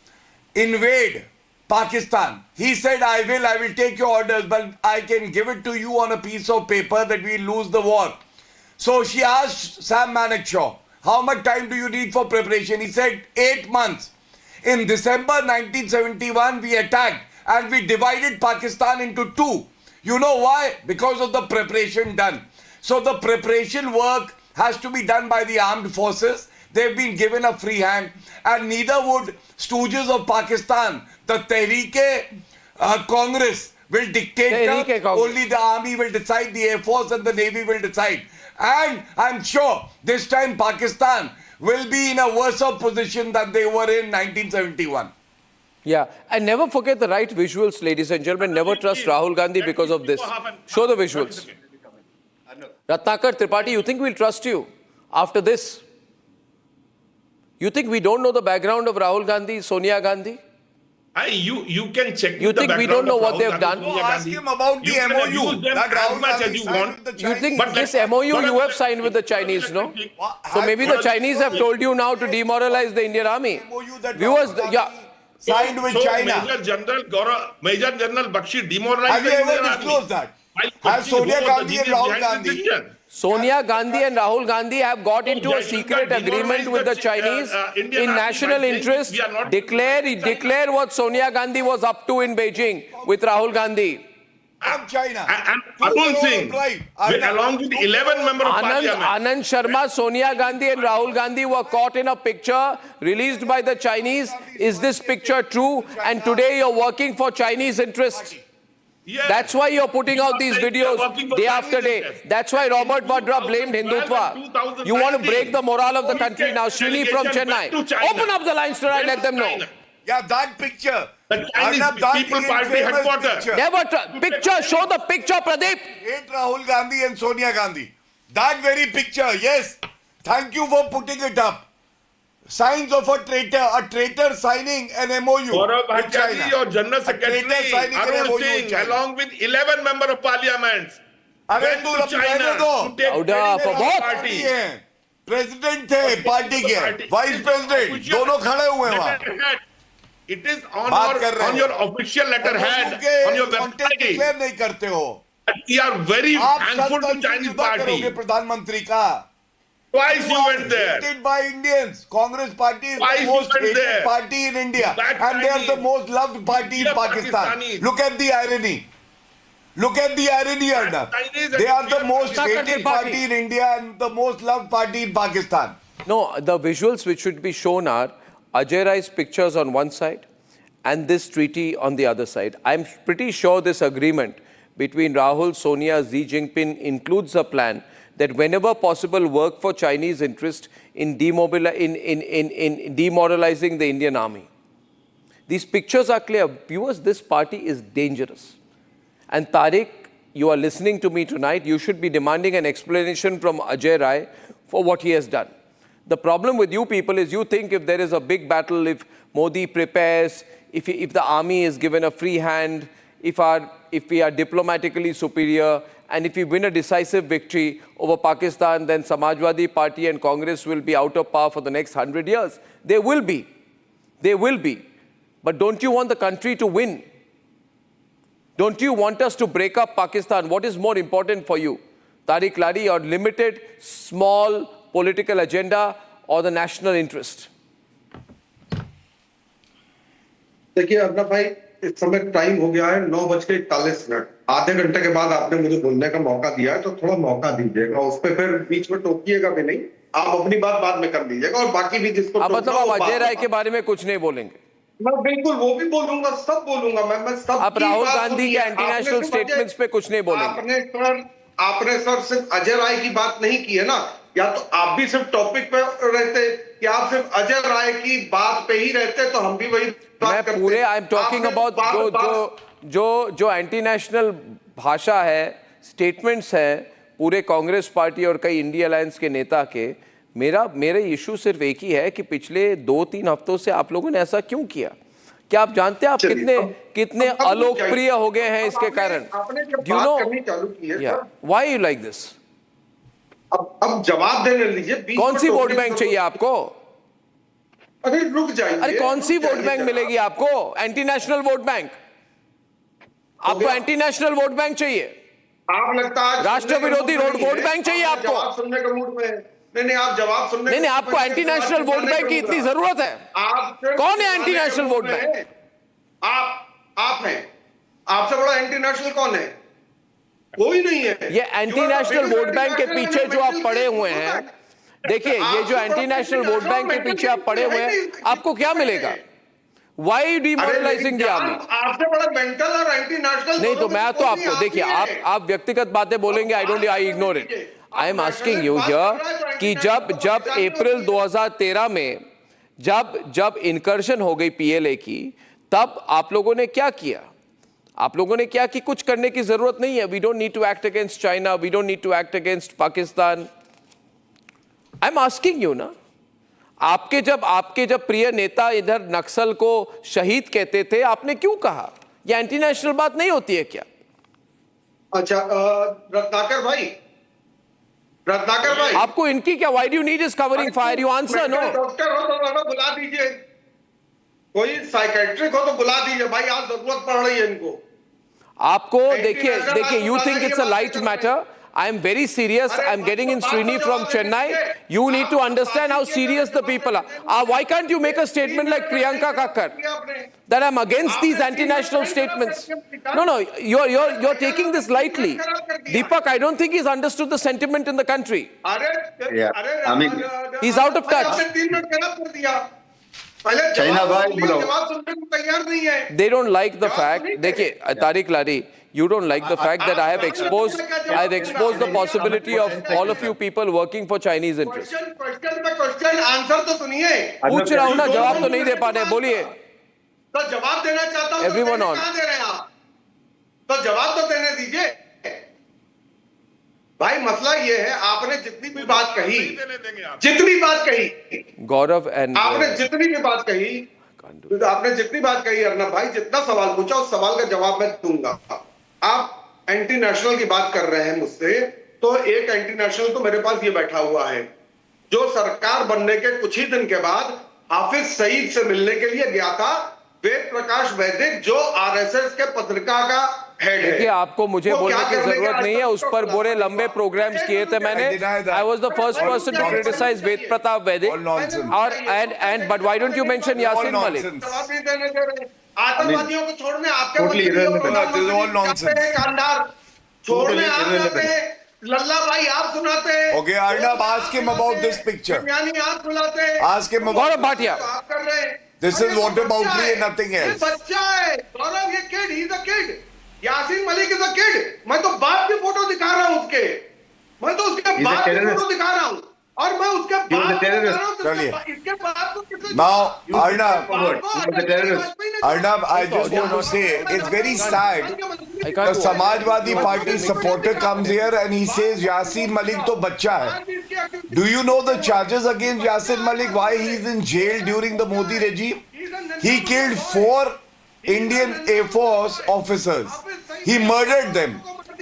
invade Pakistan? He said, I will take your orders, but I can give it to you on a piece of paper that we lose the war. So she asked Sam Manekshaw, how much time do you need for preparation? He said, 8 months. In December 1971, we attacked and we divided Pakistan into 2. You know why? Because of the preparation done. So the preparation work has to be done by the armed forces. They've been given a free hand, and neither would stooges of Pakistan. The Congress will dictate. Only the army will decide, the Air Force and the Navy will decide. And I'm sure this time Pakistan will be in a worse position than they were in 1971. Yeah, and never forget the right visuals, ladies and gentlemen. Never trust Rahul Gandhi because of this. Show the visuals. Ratnakar Tripathi, you think we'll trust you after this? You think we don't know the background of Rahul Gandhi, Sonia Gandhi? You can check. You think we don't know what they've done? No, ask him about the MOU. That as much as you want. You think this MOU you have signed with the Chinese, no? So maybe the Chinese have told you now to demoralize the Indian army. Viewers, yeah. Signed with China. Major General Bakshi demoralized Have you the ever Indian disclosed army. that? Have Sonia Gandhi and Rahul Gandhi? Sonia Gandhi and Rahul Gandhi have got into a secret agreement with the Chinese in national interest. Declare what Sonia Gandhi was up to in Beijing with Rahul Gandhi. From China. And Arun Singh, along with 11 members of parliament. Anand Sharma, Sonia Gandhi and Rahul Gandhi were caught in a picture released by the Chinese. Is this picture true? And today you're working for Chinese interests. Yes. That's why you're putting out these videos day after day. That's why Robert Vadra blamed Hindutva. You want to break the morale of the country now. Srini from Chennai. Open up the lines tonight, let them know. Yeah, that picture. The Chinese People Party headquarters. Picture, show the picture, Pradeep. Hate Rahul Gandhi and Sonia Gandhi. That very picture, yes. Thank you for putting it up. Signs of a traitor signing an MOU with China. Your General Secretary Arun Singh, along with 11 members of parliament, went to China to take for what? party. President थे party के, vice president, दोनों खड़े हुए वहाँ. It is on your official letterhead, on your website. Declare नहीं करते हो. We are very thankful to Chinese party. प्रधानमंत्री का. Twice you went there. Hated by Indians. Congress party is the most hated party in India. And they are the most loved party in Pakistan. Look at the irony. Look at the irony, Arnab. They are the most hated party in India and the most loved party in Pakistan. No, the visuals which should be shown are Ajay Rai's pictures on one side and this treaty on the other side. I'm pretty sure this agreement between Rahul, Sonia, Xi Jinping includes a plan that whenever possible work for Chinese interest in demoralizing the Indian army. These pictures are clear. Viewers, this party is dangerous. And Tariq, you are listening to me tonight. You should be demanding an explanation from Ajay Rai for what he has done. The problem with you people is you think if there is a big battle, if Modi prepares, if the army is given a free hand, if we are diplomatically superior, and if we win a decisive victory over Pakistan, then Samajwadi Party and Congress will be out of power for the next 100 years. They will be. They will be. But don't you want the country to win? Don't you want us to break up Pakistan? What is more important for you? Tariq Lari, your limited, small political agenda or the national interest? देखिए अर्नब भाई, इस समय time हो गया है 9:41। आधे घंटे के बाद आपने मुझे बोलने का मौका दिया है, तो थोड़ा मौका दीजिएगा। उस पे फिर बीच में टोकिएगा भी नहीं। आप अपनी बात बाद में कर लीजिएगा और बाकी भी जिसको मतलब आप अजय राय के बारे में कुछ नहीं बोलेंगे? मैं बिल्कुल वो भी बोलूंगा, सब बोलूंगा। मैं सब। आप राहुल गांधी के इंटरनेशनल स्टेटमेंट्स पे कुछ नहीं बोलेंगे? आपने सर सिर्फ अजय राय की बात नहीं की है ना, या तो आप भी सिर्फ टॉपिक पे रहते, या आप सिर्फ अजय राय की बात पे ही रहते, तो हम भी वही बात करते। पूरे आई एम टॉकिंग अबाउट जो एंटी नेशनल भाषा है, स्टेटमेंट्स है पूरे कांग्रेस पार्टी और कई इंडिया अलायंस के नेता के। मेरा इशू सिर्फ एक ही है कि पिछले 2-3 हफ्तों से आप लोगों ने ऐसा क्यों किया? क्या आप जानते हैं आप कितने अलोकप्रिय हो गए हैं इसके कारण? Do you know why you like this? अब जवाब देने लीजिए। कौन सी वोट बैंक चाहिए आपको? अरे रुक जाइए। अरे कौन सी वोट बैंक मिलेगी आपको? Anti national vote bank? आपको एंटी नेशनल वोट बैंक चाहिए? आप लगता है राष्ट्र विरोधी वोट बैंक चाहिए आपको? जवाब सुनने का मूड में नहीं, आप जवाब सुनने नहीं, आपको एंटी नेशनल वोट बैंक की इतनी जरूरत है? कौन है एंटी नेशनल वोट बैंक? आप हैं। आपसे बड़ा एंटी नेशनल कौन है? कोई नहीं है। ये एंटी नेशनल वोट बैंक के पीछे जो आप पड़े हुए हैं, देखिए ये जो एंटी नेशनल वोट बैंक के पीछे आप पड़े हुए हैं, आपको क्या मिलेगा? Why demoralizing the army? आपसे बड़ा मेंटल और एंटी नेशनल नहीं, तो मैं तो आपको देखिए, आप व्यक्तिगत बातें बोलेंगे, I ignore it. I am asking you here कि जब अप्रैल 2013 में जब इनकर्शन हो गई पीएलए की, तब आप लोगों ने क्या किया? आप लोगों ने क्या कि कुछ करने की जरूरत नहीं है। We don't need to act against China, we don't need to act against Pakistan. I am asking you ना, आपके जब प्रिय नेता इधर नक्सल को शहीद कहते थे, आपने क्यों कहा? ये एंटी नेशनल बात नहीं होती है क्या? अच्छा, रत्नाकर भाई आपको इनकी क्या? Why do you need is covering fire? You answer no. Doctor हो तो बुला दीजिए, कोई साइकेट्रिक हो तो बुला दीजिए भाई, आज जरूरत पड़ रही है इनको। आपको देखिए you think it's a light matter. I am very serious. I am getting in Srini from Chennai. You need to understand how serious the people are. Why can't you make a statement like Priyanka Kakkar that I'm against these anti-national statements? No, you're taking this lightly. Deepak, I don't think he's understood the sentiment in the country. I mean, he's out of touch. They don't like the fact. देखिए, Tariq Lari, you don't like the fact that I have exposed the possibility of all of you people working for Chinese interests. Question answer तो सुनिए। पूछ रहा हूं ना, जवाब तो नहीं दे पा रहे, बोलिए। तो जवाब देना चाहता हूं। Everyone on. कहां दे रहे हैं आप? तो जवाब तो देने दीजिए भाई। मसला ये है, आपने जितनी भी बात कही गौरव एंड आपने जितनी बात कही अर्नब भाई, जितना सवाल पूछा उस सवाल का जवाब मैं दूंगा। आप एंटी नेशनल की बात कर रहे हैं मुझसे, तो एक एंटी नेशनल तो मेरे पास ये बैठा हुआ है जो सरकार बनने के कुछ ही दिन के बाद हाफिज सईद से मिलने के लिए गया था। वेद प्रकाश वैदिक जो आरएसएस के पत्रिका का हेड है। देखिए, आपको मुझे बोलने की जरूरत नहीं है, उस पर बड़े लंबे प्रोग्राम्स किए थे मैंने। I was the first person to criticise Ved Pratap Vaidik और and but why don't you mention Yasin Malik? आतंकवादियों को छोड़ने आपके छोड़ने आप लल्ला भाई आप सुनाते हैं। Okay, Arnab, ask him about this picture. आप बुलाते हैं। Ask him about Bhatia. आप कर रहे हैं। This is whataboutery and nothing ये else. बच्चा है गौरव, ये kid, he is a kid. Yasin Malik is a kid. मैं तो बाप की फोटो दिखा रहा हूं उसके, मैं तो उसके बाप की फोटो दिखा रहा हूं और मैं उसके बाप को दिखा रहा हूं। इसके बाप को किसने? Now, Arnab, I just want to say, it's very sad. The Samajwadi Party supporter comes here and he says Yasin Malik to bachcha hai. Do you know the charges against Yasin Malik? Why he is in jail during the Modi regime? He killed 4 Indian Air Force officers. He murdered them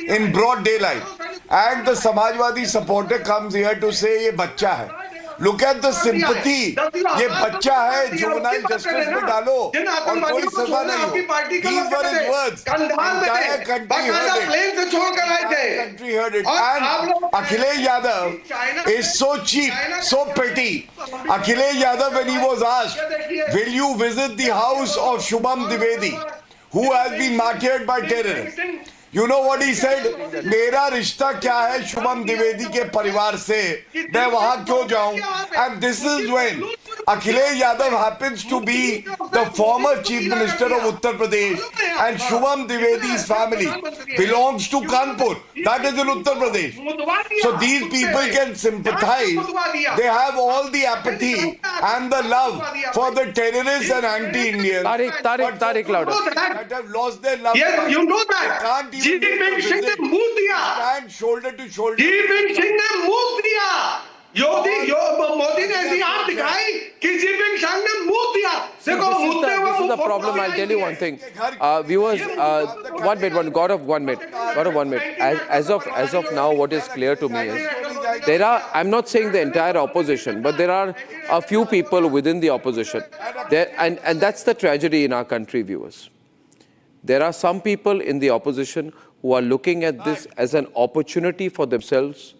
in broad daylight. And the Samajwadi supporter comes here to say ye bachcha hai. Look at the sympathy. ये बच्चा है, juvenile justice में डालो और कोई सजा नहीं हो। These were his words. Entire country heard it. And Akhilesh Yadav is so cheap, so petty. Akhilesh Yadav, when he was asked, will you visit the house of Shubham Dwivedi, who has been martyred by terrorists? You know what he said? मेरा रिश्ता क्या है शुभम द्विवेदी के परिवार से, मैं वहां क्यों जाऊं? And this is when Akhilesh Yadav happens to be the former chief minister of Uttar Pradesh, and Shubham Dwivedi's family belongs to Kanpur, that is in Uttar Pradesh. So these people can sympathize. They have all the apathy and the love for the terrorists and anti-Indians. Tariq louder. That have lost their love. Yes, you know that. Can't even Jinping Singh ने मुंह दिया, stand shoulder to shoulder. Jinping Singh ने मुंह दिया, मोदी ने ऐसी हाथ दिखाई कि जिनपिंग सिंह ने मुंह दिया। देखो this is the problem. I'll tell you one thing, viewers. 1 minute, Gaurav, 1 minute. As of now, what is clear to me is there are. I'm not saying the entire opposition, but there are a few people within the opposition. There, and that's the tragedy in our country, viewers. There are some people in the opposition who are looking at this as an opportunity for themselves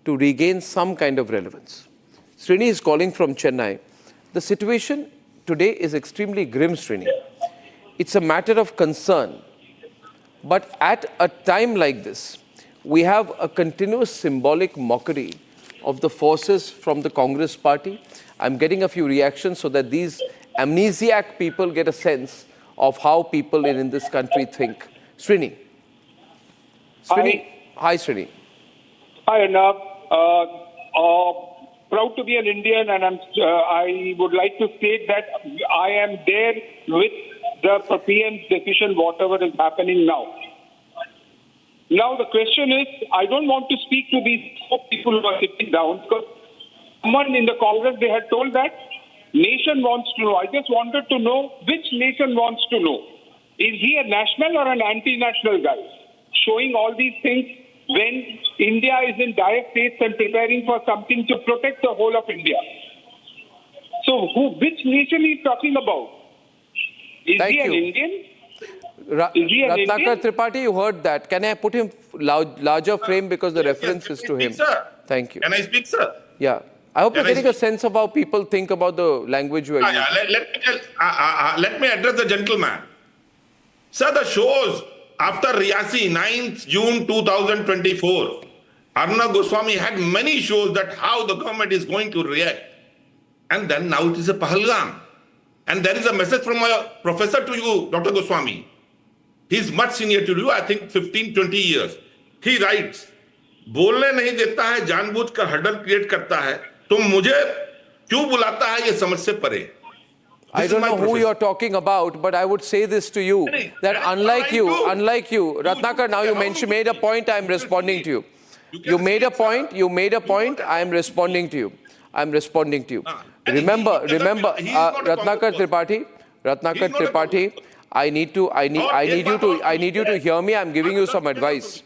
to regain some kind of relevance. Srini is calling from Chennai. The situation today is extremely grim, Srini. It's a matter of concern. But at a time like this, we have a continuous symbolic mockery of the forces from the Congress party. I'm getting a few reactions so that these amnesiac people get a sense of how people in this country think. Srini. Hi, Srini. Hi, Arnab. Proud to be an Indian, and I would like to state that I am there with the PM's decision, whatever is happening now. Now, the question is, I don't want to speak to these 4 people who are sitting down, because someone in the Congress, they had told that nation wants to know. I just wanted to know which nation wants to know. Is he a national or an anti-national guy? Showing all these things when India is in dire straits and preparing for something to protect the whole of India. So which nation is he talking about? Is he an Indian? Ratnakar Tripathi, you heard that. Can I put him larger frame because the reference is to him? Sir. Thank you. Can I speak, sir? Yeah. I hope you're getting a sense of how people think about the language you are using. Let me address the gentleman. Sir, the shows after Riyasi, 9th June 2024, Arnab Goswami had many shows that how the government is going to react. And then now it is a Pahalgam. And there is a message from a professor to you, Dr. Goswami. He is much senior to you, I think 15-20 years. He writes, बोलने नहीं देता है, जानबूझकर hurdle create करता है, तो मुझे क्यों बुलाता है, ये समझ से परे. I don't know who you're talking about, but I would say this to you, that unlike you, Ratnakar, now you made a point, I'm responding to you. You made a point, I'm responding to you. Remember, Ratnakar Tripathi, I need you to hear me. I'm giving you some advice.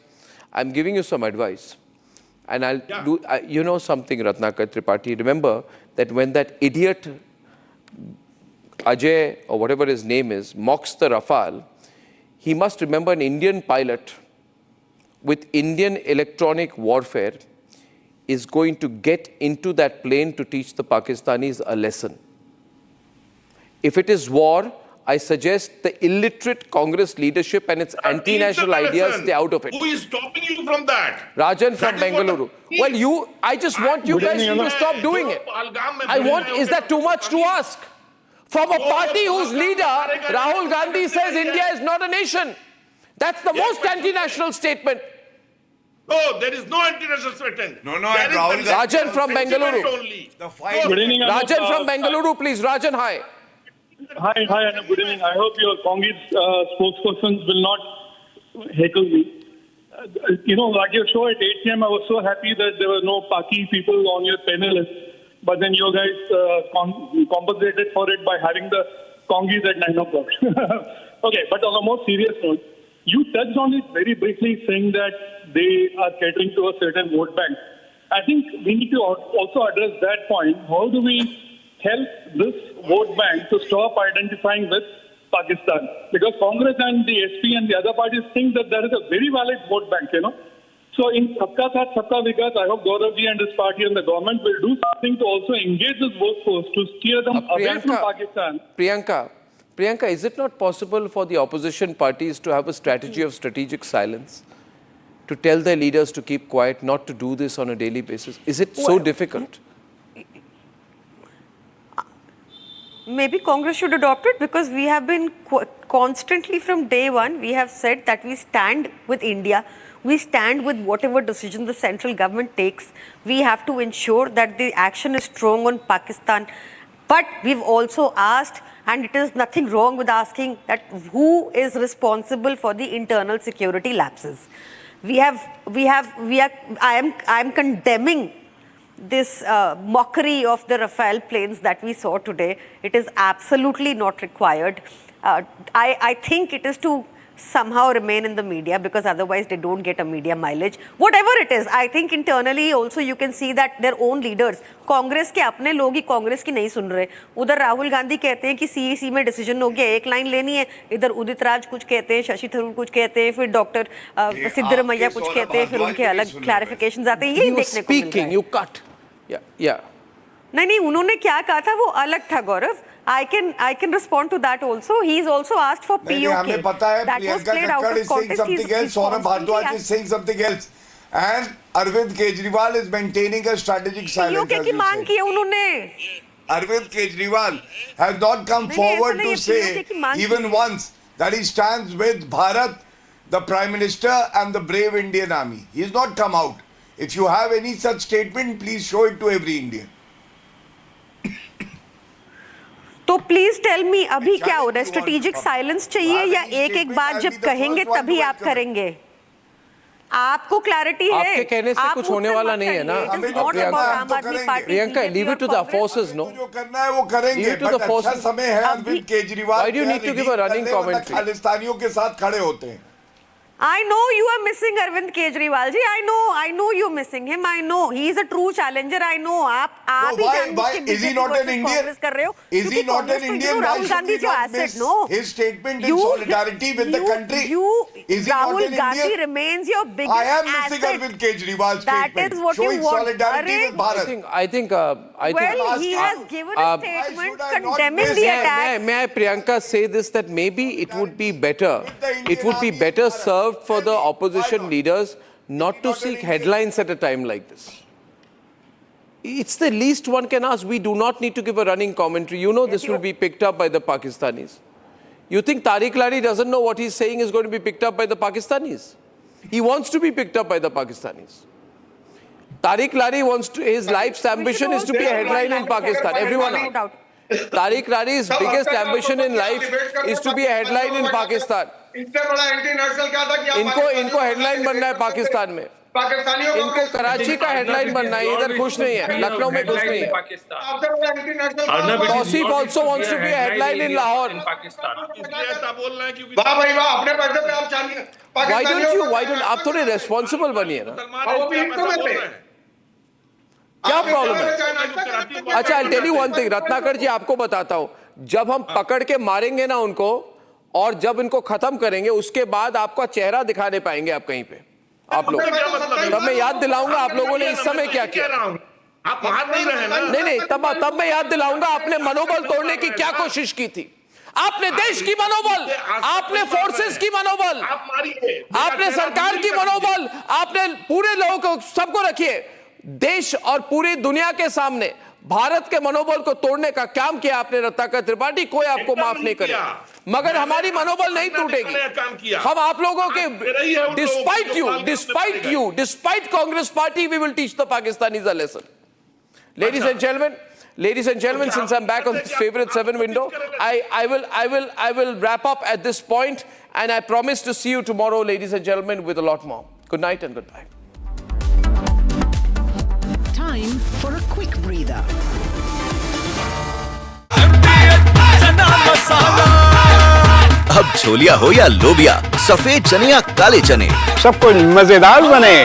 And I'll do, you know something, Ratnakar Tripathi, remember that when that idiot Ajay, or whatever his name is, mocks the Rafale, he must remember an Indian pilot with Indian electronic warfare is going to get into that plane to teach the Pakistanis a lesson. If it is war, I suggest the illiterate Congress leadership and its anti-national ideas stay out of it. Who is stopping you from that? Rajan from Bengaluru. Well, I just want you guys to stop doing it. Is that too much to ask? From a party whose leader, Rahul Gandhi, says India is not a nation. That's the most anti-national statement. No, there is no anti-national statement. No, Rajan from Bengaluru. Rajan from Bengaluru, please. Rajan, hi. Hi, Arnab. Good evening. I hope your Congress spokespersons will not heckle me. At your show at 8 p.m., I was so happy that there were no Paki people on your panel list. But then you guys compensated for it by having the Congress at 9 o'clock. Okay, but on a more serious note, you touched on it very briefly, saying that they are catering to a certain vote bank. I think we need to also address that point. How do we help this vote bank to stop identifying with Pakistan? Because Congress and the SP and the other parties think that there is a very valid vote bank, So in Sabka Saath, Sabka Vikas, I hope Gauravji and his party and the government will do something to also engage this workforce to steer them away from Pakistan. Priyanka, is it not possible for the opposition parties to have a strategy of strategic silence? To tell their leaders to keep quiet, not to do this on a daily basis? Is it so difficult? Maybe Congress should adopt it, because we have been constantly from day one, we have said that we stand with India. We stand with whatever decision the central government takes. We have to ensure that the action is strong on Pakistan. But we've also asked, and it is nothing wrong with asking, that who is responsible for the internal security lapses. I am condemning this mockery of the Rafale planes that we saw today. It is absolutely not required. I think it is to somehow remain in the media, because otherwise they don't get a media mileage. Whatever it is, I think internally also you can see that their own leaders, Congress के अपने लोग ही कांग्रेस की नहीं सुन रहे. उधर राहुल गांधी कहते हैं कि सीईसी में डिसीजन हो गया, एक लाइन लेनी है. इधर उदित राज कुछ कहते हैं, शशि थरूर कुछ कहते हैं, फिर डॉक्टर सिद्धरमैया कुछ कहते हैं, फिर उनके अलग क्लैरिफिकेशंस आते हैं. यही देखने को मिल रहा है. नहीं, उन्होंने क्या कहा था वो अलग था, गौरव. I can respond to that also. He's also asked for POK. हमें पता है Priyanka Kakkar is saying something else, Saurabh Bhardwaj is saying something else, and Arvind Kejriwal is maintaining a strategic silence. POK की मांग की है उन्होंने. Arvind Kejriwal has not come forward to say even once that he stands with Bharat, the Prime Minister, and the brave Indian Army. He has not come out. If you have any such statement, please show it to every Indian. तो please tell me, अभी क्या हो रहा है? Strategic silence चाहिए या एक एक बात जब कहेंगे तभी आप करेंगे? आपको क्लैरिटी है, आपके कहने से कुछ होने वाला नहीं है ना Priyanka. Leave it to the forces. No, जो करना है वो करेंगे. बट अच्छा समय है Arvind Kejriwal. Why do you need to give a running commentary? खालिस्तानियों के साथ खड़े होते हैं. I know you are missing Arvind Kejriwal ji. I know you're missing him. I know he is a true challenger. I know. आप ही जानबूझ के is he not an Indian? कर रहे हो. Is he not an Indian? Rahul Gandhi जो asset, no. His statement in solidarity with the country. Is he not an Rahul Gandhi Indian? remains your biggest I am asset. missing Arvind Kejriwal's statement. That is what showing you want. solidarity with Bharat. I think. Well, he has given a statement condemning the attack. May I, Priyanka, say this, that maybe it would be better. It would be better served for the opposition leaders not to seek headlines at a time like this. It's the least one can ask. We do not need to give a running commentary. You know this will be picked up by the Pakistanis. You think Tariq Lari doesn't know what he's saying is going to be picked up by the Pakistanis? He wants to be picked up by the Pakistanis. Tariq Lari wants to, his life's ambition is to be a headline in Pakistan. Everyone knows. Tariq Lari's biggest ambition in life is to be a headline in Pakistan. इससे बड़ा anti national क्या था कि इनको headline बनना है पाकिस्तान में. पाकिस्तानियों इनको कराची का हेडलाइन बनना है. इधर खुश नहीं है, लखनऊ में खुश नहीं है. Tausif also wants to be a headline in Lahore. वाह भाई वाह, अपने पैसे पे आप चाहिए. Why don't आप थोड़े responsible बनिए ना. क्या प्रॉब्लम है? अच्छा, I'll tell you one thing, Ratnakar जी, आपको बताता हूं. जब हम पकड़ के मारेंगे ना उनको और जब इनको खत्म करेंगे, उसके बाद आपका चेहरा दिखा नहीं पाएंगे आप कहीं पे. आप लोग तब मैं याद दिलाऊंगा आप लोगों ने इस समय क्या किया. आप मार नहीं रहे ना. नहीं, तब मैं याद दिलाऊंगा आपने मनोबल तोड़ने की क्या कोशिश की थी. आपने देश की मनोबल, आपने फोर्सेस की मनोबल, आपने सरकार की मनोबल, आपने पूरे लोगों को, सबको रखिए, देश और पूरी दुनिया के सामने भारत के मनोबल को तोड़ने का काम किया आपने रत्नाकर त्रिपाठी. कोई आपको माफ नहीं करेगा, मगर हमारी मनोबल नहीं टूटेगी. हम आप लोगों के despite Congress party, we will teach the Pakistanis a lesson. Ladies and gentlemen, since I'm back on this favorite 7 window, I will wrap up at this point, and I promise to see you tomorrow, ladies and gentlemen, with a lot more. Good night and goodbye. Time for a quick breather. अब छोलिया हो या लोबिया, सफेद चने या काले चने, सब कुछ मजेदार बने.